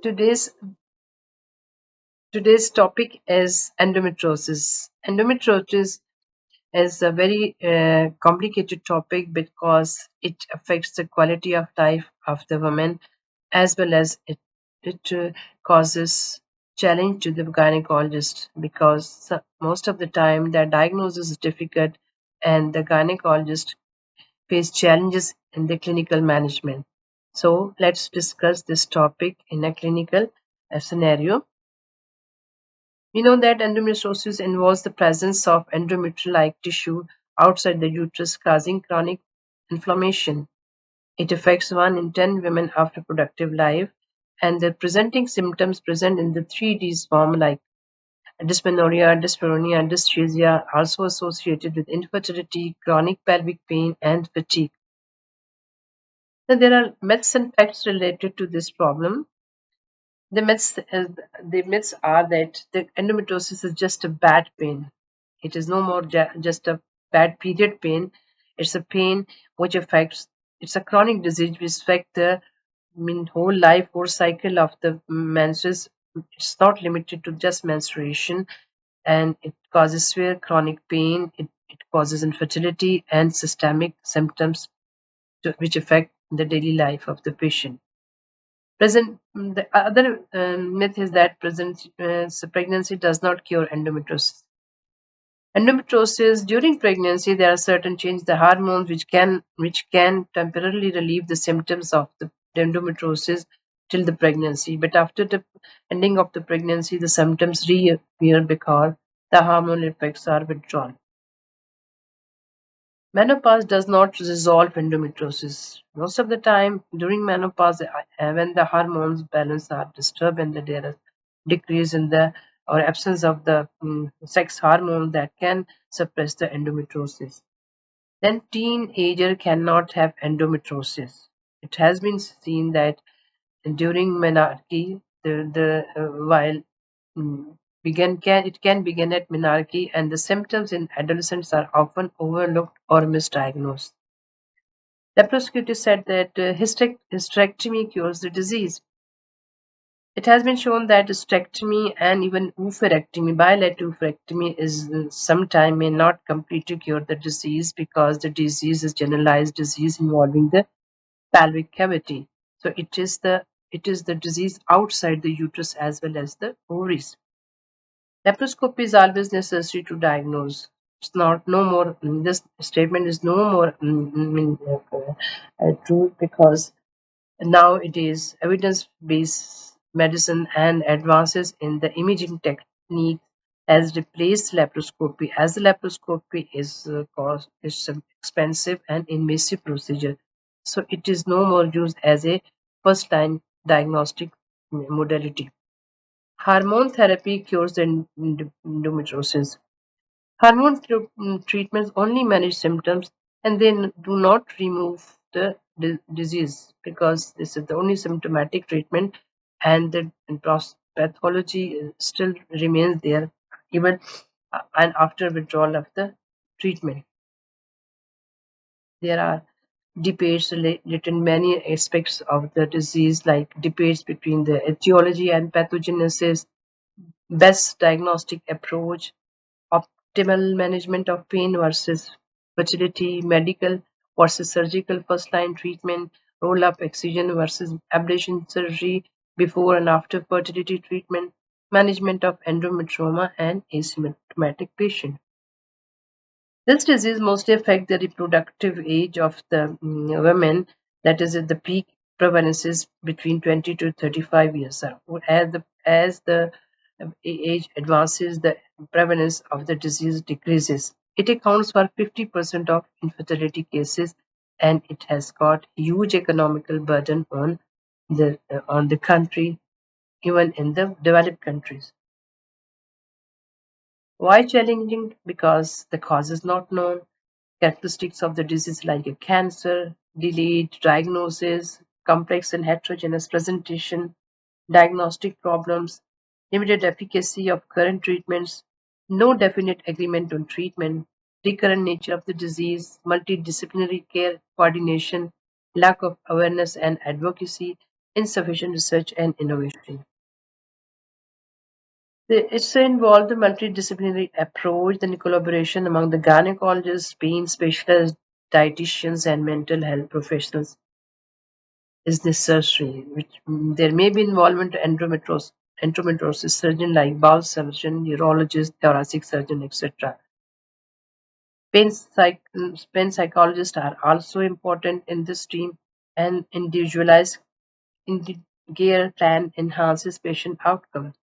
Today's today's topic is endometriosis. Endometriosis is a very complicated topic because it affects the quality of life of the woman as well as it causes challenge to the gynecologist because most of the time the diagnosis is difficult and the gynecologist face challenges in the clinical management. So let's discuss this topic in a clinical scenario. We know that endometriosis involves the presence of endometrial-like tissue outside the uterus causing chronic inflammation. It affects 1 in 10 women after productive life, and the presenting symptoms present in the 3Ds form like dysmenorrhea, dyspareunia, dysgeusia, also associated with infertility, chronic pelvic pain, and fatigue. Now, there are myths and facts related to this problem. The myths are that the endometriosis is just a bad pain. It is no more just a bad period pain. It's a pain which affects. It's a chronic disease which affects the whole life or cycle of the menses. It's not limited to just menstruation, and it causes severe chronic pain. It causes infertility and systemic symptoms which affect the daily life of the patient. The other myth is that pregnancy does not cure endometriosis. Endometriosis during pregnancy, there are certain changes the hormones which can temporarily relieve the symptoms of the endometriosis till the pregnancy. But after the ending of the pregnancy, the symptoms reappear because the hormonal effects are withdrawn. Menopause does not resolve endometriosis. Most of the time during menopause, when the hormones balance are disturbed and there is decrease in the or absence of the sex hormone that can suppress the endometriosis. Then teenager cannot have endometriosis. It has been seen that during menarche, while it can begin at menarche, and the symptoms in adolescents are often overlooked or misdiagnosed. Laparoscopy said that hysterectomy cures the disease. It has been shown that hysterectomy and even oophorectomy, bilateral oophorectomy, is sometime may not completely cure the disease because the disease is generalized disease involving the pelvic cavity. So it is the disease outside the uterus as well as the ovaries. Laparoscopy is always necessary to diagnose. It's not no more. This statement is no more true because nowadays evidence-based medicine and advances in the imaging technique has replaced laparoscopy, as the laparoscopy is expensive and invasive procedure. So it is no more used as a first-line diagnostic modality. Hormone therapy cures endometriosis. Hormone treatments only manage symptoms and they do not remove the disease because this is the only symptomatic treatment, and the pathology still remains there even and after withdrawal of the treatment. There are debates related many aspects of the disease, like debates between the etiology and pathogenesis, best diagnostic approach, optimal management of pain versus fertility, medical versus surgical first-line treatment, roll-up excision versus ablation surgery, before and after fertility treatment, management of endometrioma and asymptomatic patient. This disease mostly affects the reproductive age of the women, that is at the peak prevalence is between 20 to 35 years old. As the age advances, the prevalence of the disease decreases. It accounts for 50% of infertility cases, and it has got huge economical burden on the country, even in the developed countries. Why challenging? Because the cause is not known. Characteristics of the disease like a cancer, delayed diagnosis, complex and heterogeneous presentation, diagnostic problems, limited efficacy of current treatments, no definite agreement on treatment, recurrent nature of the disease, multidisciplinary care coordination, lack of awareness and advocacy, insufficient research and innovation. It's involved a multidisciplinary approach, the collaboration among the gynecologists, pain specialists, dietitians, and mental health professionals is necessary. There may be involvement of endometriosis surgeon like bowel surgeon, neurologist, thoracic surgeon, etc. Pain psychologists are also important in this team, and individualized care plan enhances patient outcome.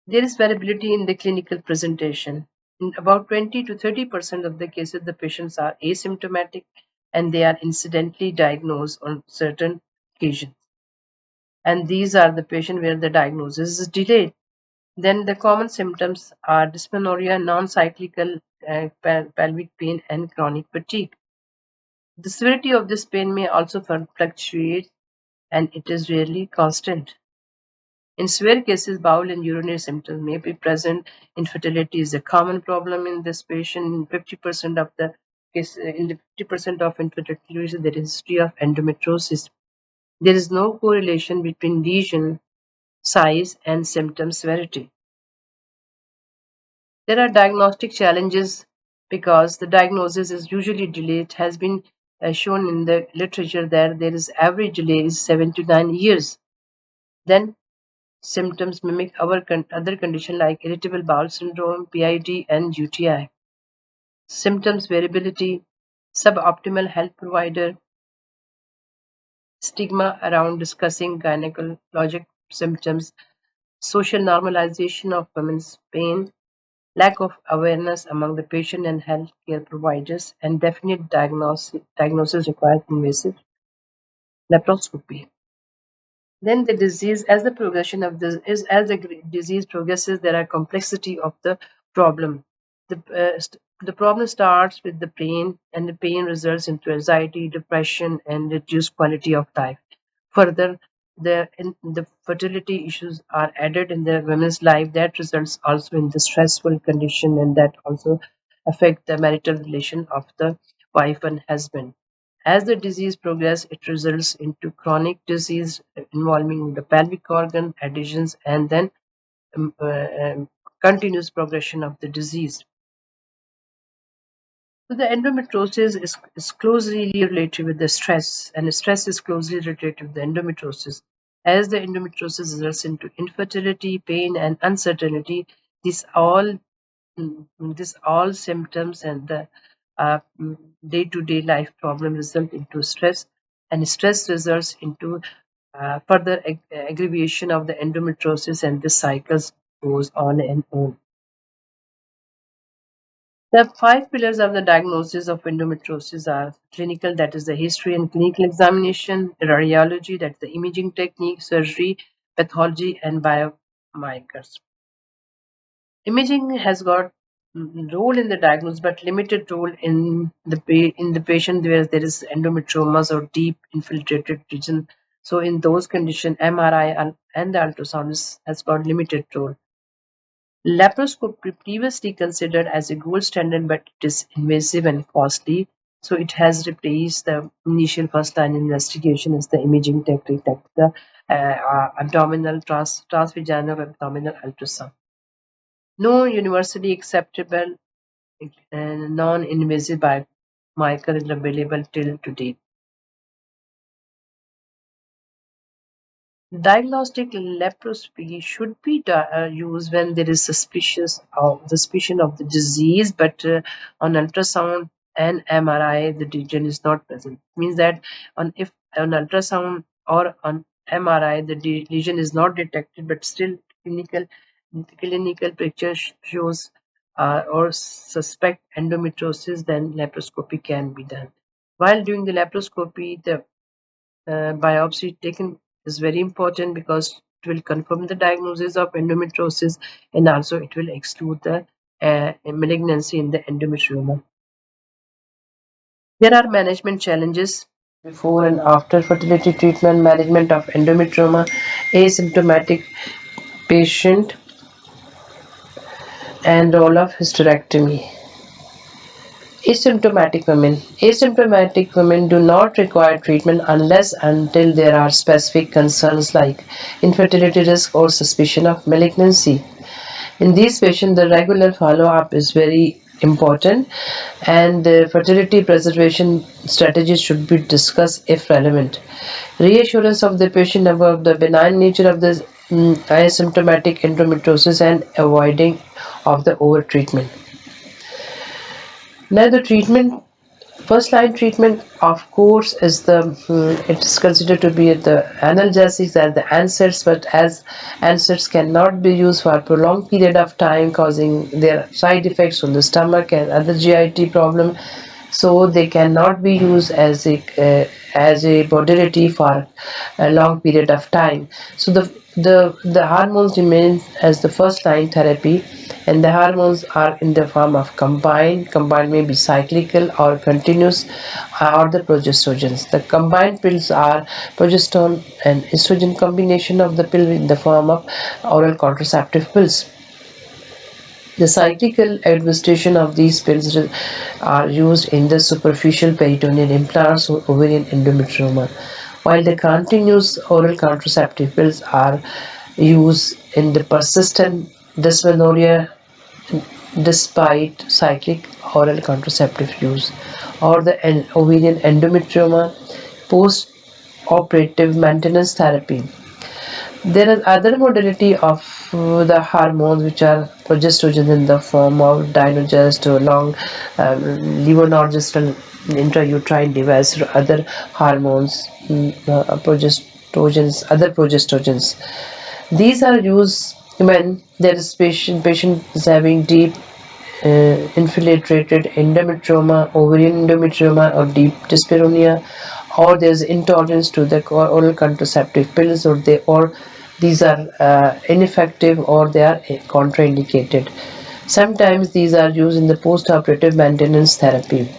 There is variability in the clinical presentation. In about 20 to 30% of the cases, the patients are asymptomatic and they are incidentally diagnosed on certain occasions. And these are the patients where the diagnosis is delayed. Then the common symptoms are dysmenorrhea, non-cyclical pelvic pain, and chronic fatigue. The severity of this pain may also fluctuate and it is rarely constant. In severe cases, bowel and urinary symptoms may be present. Infertility is a common problem in this patient. In 50% of the in the 50% of infertility, there is history of endometriosis. There is no correlation between lesion size and symptom severity. There are diagnostic challenges because the diagnosis is usually delayed. It has been shown in the literature that there is average delay is 7 to 9 years. Then symptoms mimic other conditions like irritable bowel syndrome, PID, and UTI. Symptoms variability, suboptimal health provider, stigma around discussing gynecologic symptoms, social normalization of women's pain, lack of awareness among the patient and healthcare providers, and definite diagnosis requires invasive laparoscopy. Then the disease, as the progression of this is as the disease progresses, there are complexity of the problem. The problem starts with the pain, and the pain results into anxiety, depression, and reduced quality of life. Further, the fertility issues are added in the women's life that results also in the stressful condition, and that also affect the marital relation of the wife and husband. As the disease progresses, it results into chronic disease involving the pelvic organ, adhesions, and then um, uh, um, continuous progression of the disease. So the endometriosis is closely related with the stress, and stress is closely related with the endometriosis. As the endometriosis results into infertility, pain, and uncertainty, these all these all symptoms and the day-to-day life problem result into stress, and stress results into further aggravation of the endometriosis, and this cycles goes on and on. The five pillars of the diagnosis of endometriosis are clinical, that is the history and clinical examination; radiology, that is the imaging technique; surgery; pathology; and biomarkers. Imaging has got role in the diagnosis, but limited role in the patient where there is endometriomas or deep infiltrated region. So in those conditions, MRI and the ultrasound has got limited role. Laparoscopy, previously considered as a gold standard, but it is invasive and costly. So it has replaced the initial first-line investigation as the imaging technique, like the abdominal transvaginal abdominal ultrasound. No universally acceptable non-invasive biomarker is available till today. Diagnostic laparoscopy should be used when there is suspicion of the disease, but on ultrasound and MRI, the region is not present. It means that if on ultrasound or on MRI, the lesion is not detected, but still clinical picture shows or suspect endometriosis, then laparoscopy can be done. While doing the laparoscopy, the biopsy taken is very important because it will confirm the diagnosis of endometriosis, and also it will exclude the malignancy in the endometrioma. There are management challenges before and after fertility treatment, management of endometrioma, asymptomatic patient, and role of hysterectomy. Asymptomatic women. Asymptomatic women do not require treatment unless until there are specific concerns like infertility risk or suspicion of malignancy. In these patients, the regular follow-up is very important, and fertility preservation strategies should be discussed if relevant. Reassurance of the patient about the benign nature of the asymptomatic endometriosis and avoiding of the over-treatment. Now the treatment, first line treatment of course is it is considered to be the analgesics and the NSAIDs, but as NSAIDs cannot be used for a prolonged period of time causing their side effects on the stomach and other GIT problem, so they cannot be used as a modality for a long period of time. So the hormones remain as the first line therapy, and the hormones are in the form of combined may be cyclical or continuous, or the progestogens. The combined pills are progesterone and estrogen combination of the pill in the form of oral contraceptive pills. The cyclical administration of these pills are used in the superficial peritoneal implants or ovarian endometrioma, while the continuous oral contraceptive pills are used in the persistent dysmenorrhea despite cyclic oral contraceptive use, or the ovarian endometrioma post-operative maintenance therapy. There is other modality of the hormones which are progestogen in the form of Dynogest or long levonorgestrel intrauterine device or other hormones, other progestogens. These are used when there is patient is having deep infiltrated endometrioma, ovarian endometrioma, or deep dyspareunia, or there is intolerance to the oral contraceptive pills, or these are ineffective, or they are contraindicated. Sometimes these are used in the post-operative maintenance therapy.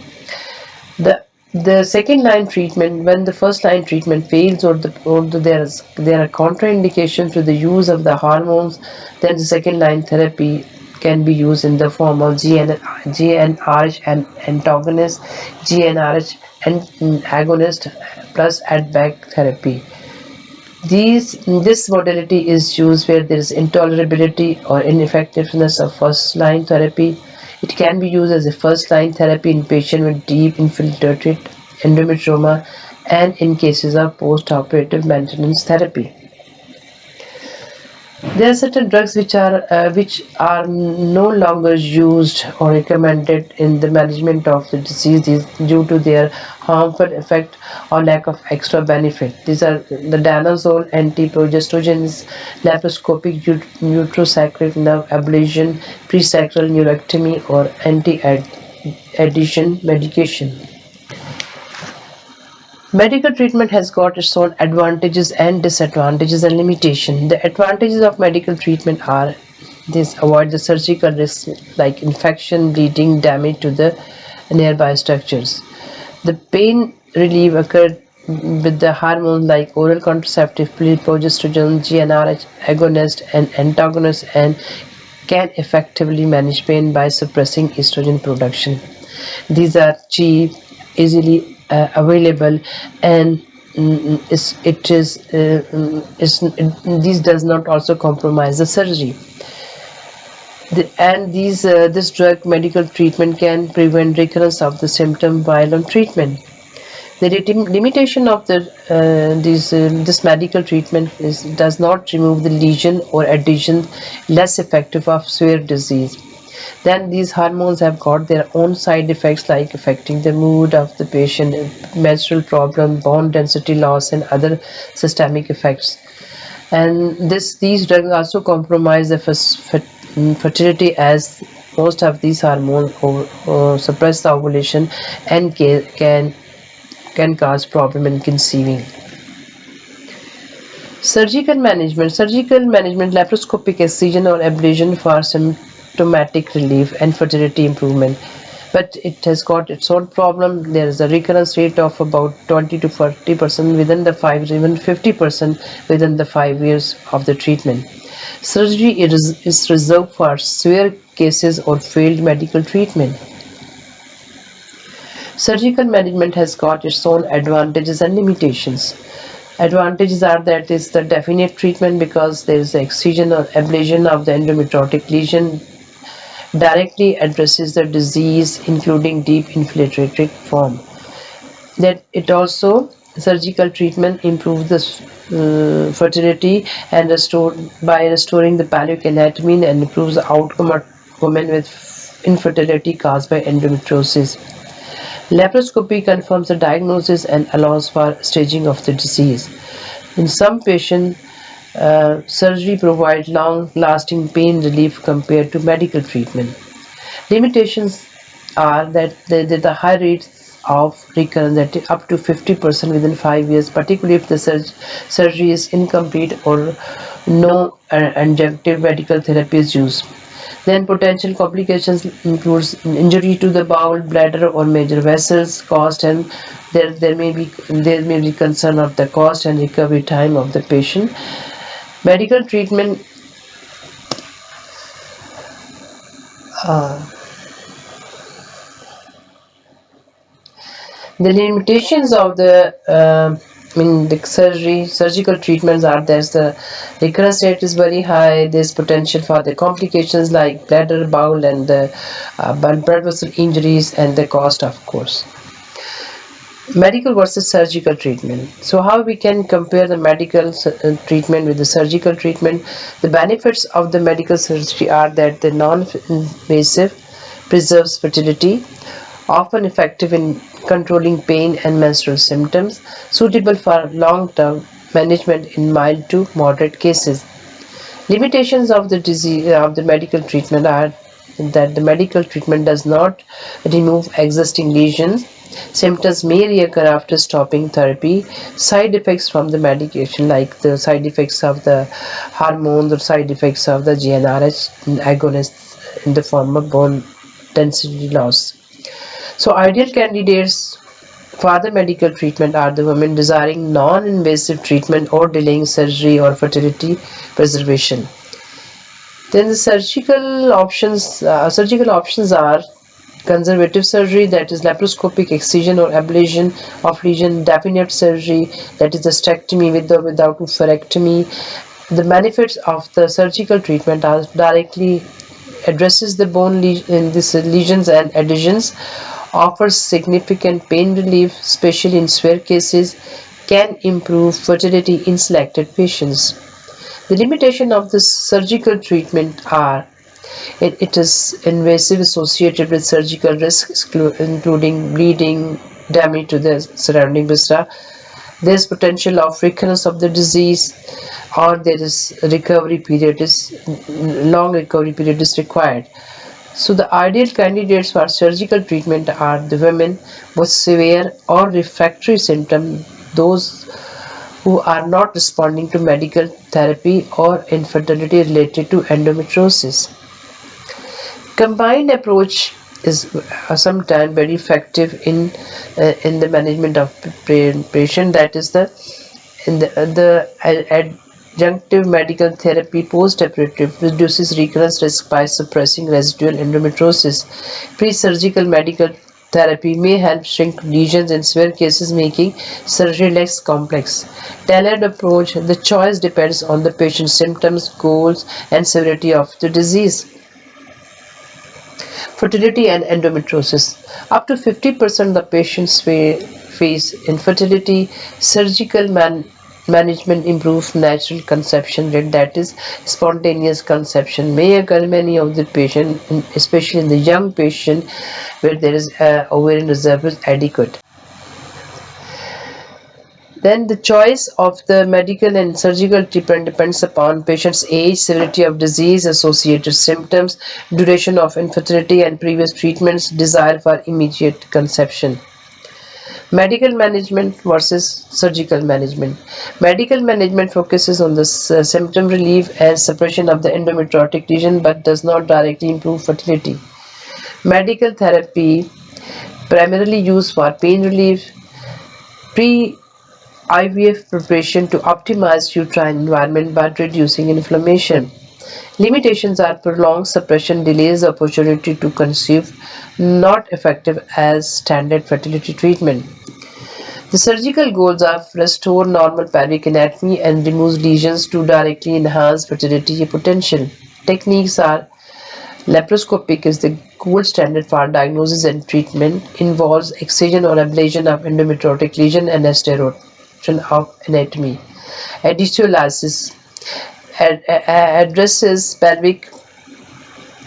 The second line treatment, when the first line treatment fails, or there are contraindications to the use of the hormones, then the second line therapy can be used in the form of GnRH and antagonist, GnRH and agonist plus add-back therapy. This modality is used where there is intolerability or ineffectiveness of first line therapy. It can be used as a first line therapy in patients with deep infiltrated endometrioma and in cases of post-operative maintenance therapy. There are certain drugs which are no longer used or recommended in the management of the disease due to their harmful effect or lack of extra benefit. These are the danazole, antiprogestogens, laparoscopic uterosacral nerve ablation, presacral neurectomy, or anti-adhesion medication. Medical treatment has got its own advantages and disadvantages and limitations. The advantages of medical treatment are this: avoid the surgical risks like infection, bleeding, damage to the nearby structures. The pain relief occurred with the hormones like oral contraceptive pill, progesterone, GnRH agonist and antagonist, and can effectively manage pain by suppressing estrogen production. These are cheap, easily available, and these does not also compromise the surgery. This drug medical treatment can prevent recurrence of the symptom while on treatment. The limitation of this medical treatment does not remove the lesion or adhesion less effective of severe disease. Then these hormones have got their own side effects like affecting the mood of the patient, menstrual problem, bone density loss, and other systemic effects. And these drugs also compromise the fertility, as most of these hormones suppress the ovulation and can cause problem in conceiving. Surgical management, laparoscopic excision or ablation for symptomatic relief and fertility improvement, but it has got its own problem. There is a recurrence rate of about 20 to 40% within the 5, even 50% within the 5 years of the treatment. Surgery is reserved for severe cases or failed medical treatment. Surgical management has got its own advantages and limitations. Advantages are that it's the definite treatment because there is excision or ablation of the endometriotic lesion directly addresses the disease, including deep infiltrative form. That it also surgical treatment improves the fertility and restoring the pelvic anatomy and improves the outcome of women with infertility caused by endometriosis. Laparoscopy confirms the diagnosis and allows for staging of the disease. In some patients, surgery provides long-lasting pain relief compared to medical treatment. Limitations are that the high rates of recurrence, that up to 50% within 5 years, particularly if the surgery is incomplete or no adjunctive medical therapy is used. Then potential complications includes injury to the bowel, bladder, or major vessels, cost, and there may be concern of the cost and recovery time of the patient. Medical treatment. The limitations of the surgical treatments are that the recurrence rate is very high. There's potential for the complications like bladder, bowel, and the blood vessel injuries, and the cost, of course. Medical versus surgical treatment. So how we can compare the medical treatment with the surgical treatment? The benefits of the medical surgery are that the non-invasive preserves fertility, often effective in controlling pain and menstrual symptoms, suitable for long-term management in mild to moderate cases. Limitations of the medical treatment are that the medical treatment does not remove existing lesions. Symptoms may reoccur after stopping therapy. Side effects from the medication, like the side effects of the hormones or side effects of the GnRH agonists in the form of bone density loss. So ideal candidates for the medical treatment are the women desiring non-invasive treatment or delaying surgery or fertility preservation. Then the surgical options are conservative surgery, that is laparoscopic excision or ablation of lesion, definite surgery, that is hysterectomy with or without oophorectomy. The benefits of the surgical treatment are directly addresses the bone in these lesions and adhesions, offers significant pain relief, especially in severe cases, can improve fertility in selected patients. The limitation of the surgical treatment are it is invasive, associated with surgical risks including bleeding, damage to the surrounding viscera. There is potential of recurrence of the disease, or there is long recovery period is required. So the ideal candidates for surgical treatment are the women with severe or refractory symptoms, those who are not responding to medical therapy, or infertility related to endometriosis. Combined approach is sometimes very effective in the management of patient. That is the adjunctive medical therapy post-operative reduces recurrence risk by suppressing residual endometriosis. Pre-surgical medical therapy may help shrink lesions in severe cases, making surgery less complex. Tailored approach, the choice depends on the patient's symptoms, goals, and severity of the disease. Fertility and endometriosis. Up to 50% of the patients face infertility. Surgical management improves natural conception rate, that is spontaneous conception may occur many of the patient, especially in the young patient where there is ovarian reserve is adequate. Then the choice of the medical and surgical treatment depends upon patient's age, severity of disease, associated symptoms, duration of infertility and previous treatments, desire for immediate conception. Medical management versus surgical management. Medical management focuses on the symptom relief and suppression of the endometriotic lesion but does not directly improve fertility. Medical therapy primarily used for pain relief, IVF preparation to optimize uterine environment by reducing inflammation. Limitations are prolonged suppression delays the opportunity to conceive, not effective as standard fertility treatment. The surgical goals are restore normal pelvic anatomy and remove lesions to directly enhance fertility potential. Techniques are laparoscopic is the gold standard for diagnosis and treatment, involves excision or ablation of endometriotic lesion and restoration of anatomy. Adductolysis addresses pelvic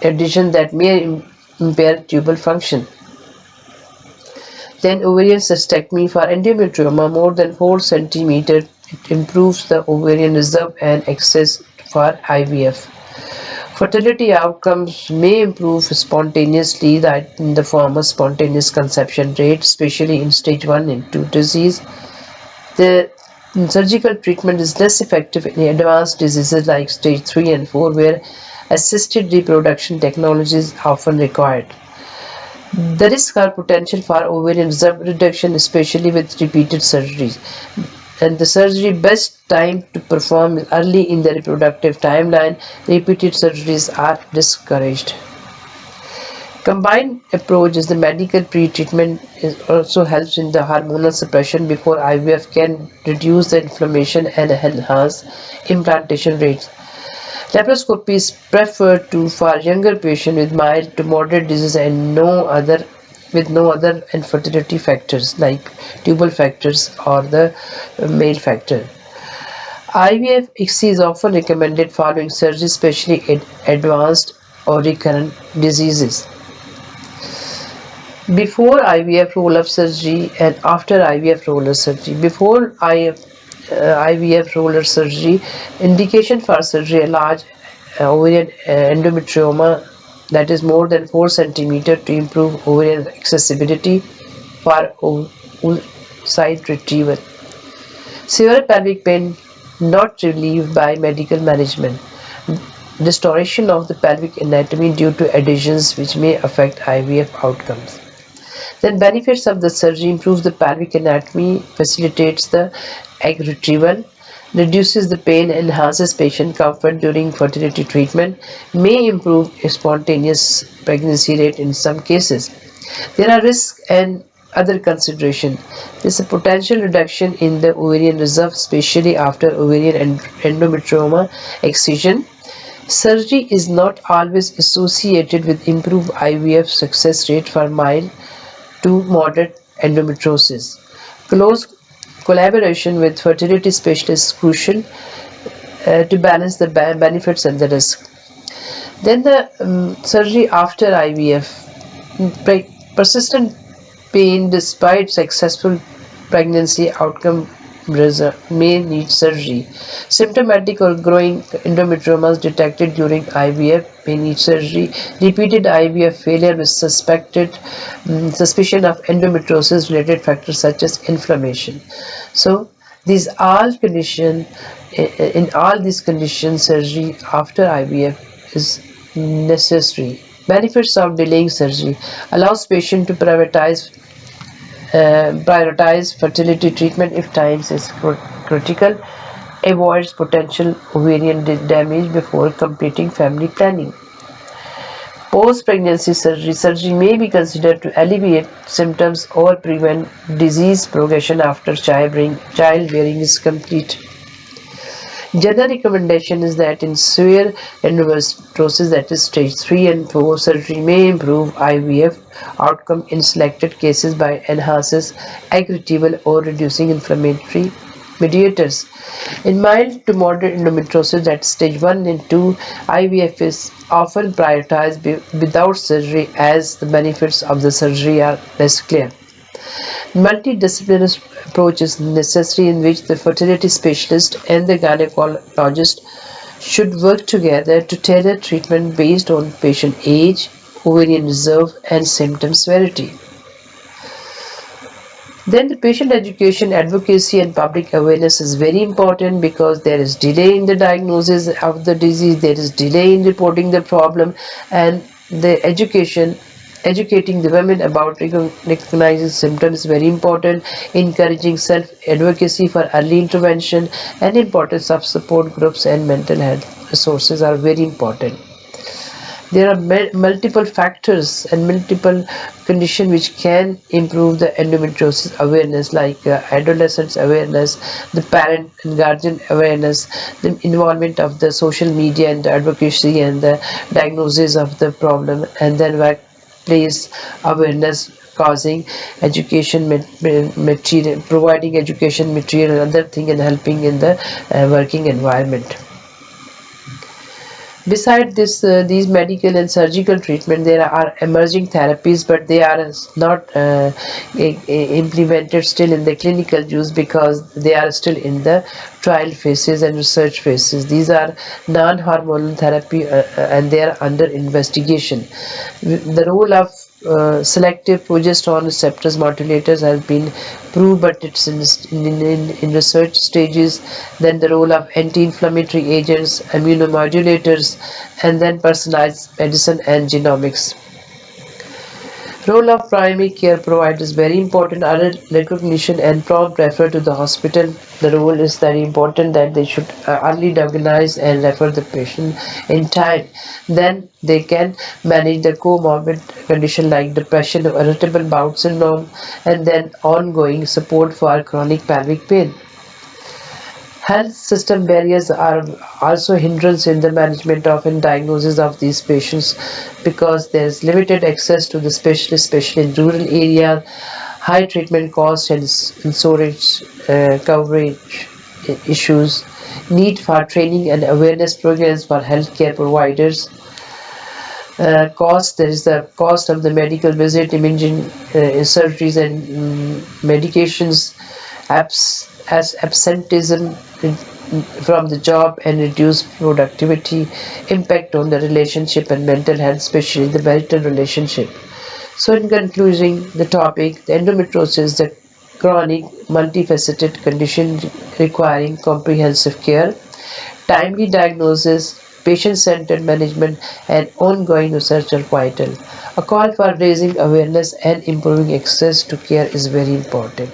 adhesion that may impair tubal function. Then ovarian cystectomy for endometrioma more than 4 cm. It improves the ovarian reserve and access for IVF. Fertility outcomes may improve spontaneously that in the form of spontaneous conception rate, especially in stage 1 and 2 disease. The surgical treatment is less effective in advanced diseases like stage 3 and 4 where assisted reproduction technology is often required. The risk or potential for ovarian reserve reduction, especially with repeated surgeries. And the surgery best time to perform is early in the reproductive timeline. Repeated surgeries are discouraged. Combined approach is the medical pre-treatment also helps in the hormonal suppression before IVF can reduce the inflammation and enhance implantation rates. Laparoscopy is preferred for younger patients with mild to moderate disease and no other infertility factors like tubal factors or the male factor. IVF is often recommended following surgery, especially in advanced or recurrent diseases. Before IVF roll-up surgery and after IVF roller surgery. Before IVF roller surgery, indication for surgery a large ovarian endometrioma that is more than 4 cm to improve ovarian accessibility for oocyte retrieval. Severe pelvic pain not relieved by medical management. Distortion of the pelvic anatomy due to adhesions which may affect IVF outcomes. Then benefits of the surgery improves the pelvic anatomy, facilitates the egg retrieval, reduces the pain, enhances patient comfort during fertility treatment, may improve spontaneous pregnancy rate in some cases. There are risks and other consideration. There is a potential reduction in the ovarian reserve, especially after ovarian endometrioma excision. Surgery is not always associated with improved IVF success rate for mild to moderate endometriosis. Close collaboration with fertility specialists is crucial to balance the benefits and the risk. Then the surgery after IVF. Persistent pain despite successful pregnancy outcome may need surgery. Symptomatic or growing endometriomas detected during IVF may need surgery. Repeated IVF failure with suspicion of endometriosis related factors such as inflammation. So these all conditions, in all these conditions, surgery after IVF is necessary. Benefits of delaying surgery allows patient to prioritize fertility treatment if time is critical, avoids potential ovarian damage before completing family planning. Post-pregnancy surgery may be considered to alleviate symptoms or prevent disease progression after childbearing is complete. General recommendation is that in severe endometriosis, that is stage 3 and 4, surgery may improve IVF outcome in selected cases by enhances egg retrieval or reducing inflammatory mediators. In mild to moderate endometriosis, that is stage 1 and 2, IVF is often prioritized without surgery as the benefits of the surgery are less clear. Multidisciplinary approach is necessary in which the fertility specialist and the gynecologist should work together to tailor treatment based on patient age, ovarian reserve, and symptom severity. Then the patient education, advocacy, and public awareness is very important because there is delay in the diagnosis of the disease, there is delay in reporting the problem, and the education Educating the women about recognizing symptoms is very important, encouraging self-advocacy for early intervention, and importance of support groups and mental health resources are very important. There are multiple factors and multiple conditions which can improve the endometriosis awareness, like adolescents awareness, the parent and guardian awareness, the involvement of the social media and the advocacy and the diagnosis of the problem, and then workplace awareness, causing education material, providing education material and other thing, and helping in the working environment. Besides these medical and surgical treatment, there are emerging therapies, but they are not implemented still in the clinical use because they are still in the trial phases and research phases. These are non-hormonal therapy and they are under investigation. The role of selective progesterone receptors modulators has been proved, but it's in research stages. Then the role of anti-inflammatory agents, immunomodulators, and then personalized medicine and genomics. Role of primary care providers very important. Early recognition and prompt refer to the hospital. The role is very important that they should early diagnose and refer the patient in time. Then they can manage the comorbid condition like depression or irritable bowel syndrome, and then ongoing support for chronic pelvic pain. Health system barriers are also hindrance in the management of and diagnosis of these patients because there is limited access to the specialists, especially in rural areas, high treatment costs and insurance coverage issues, need for training and awareness programs for healthcare providers. Cost, there is the cost of the medical visit, imaging, surgeries and medications, absenteeism from the job and reduced productivity, impact on the relationship and mental health, especially the marital relationship. So in concluding the topic, the endometriosis is the chronic multifaceted condition requiring comprehensive care, timely diagnosis, patient-centered management, and ongoing research are vital. A call for raising awareness and improving access to care is very important.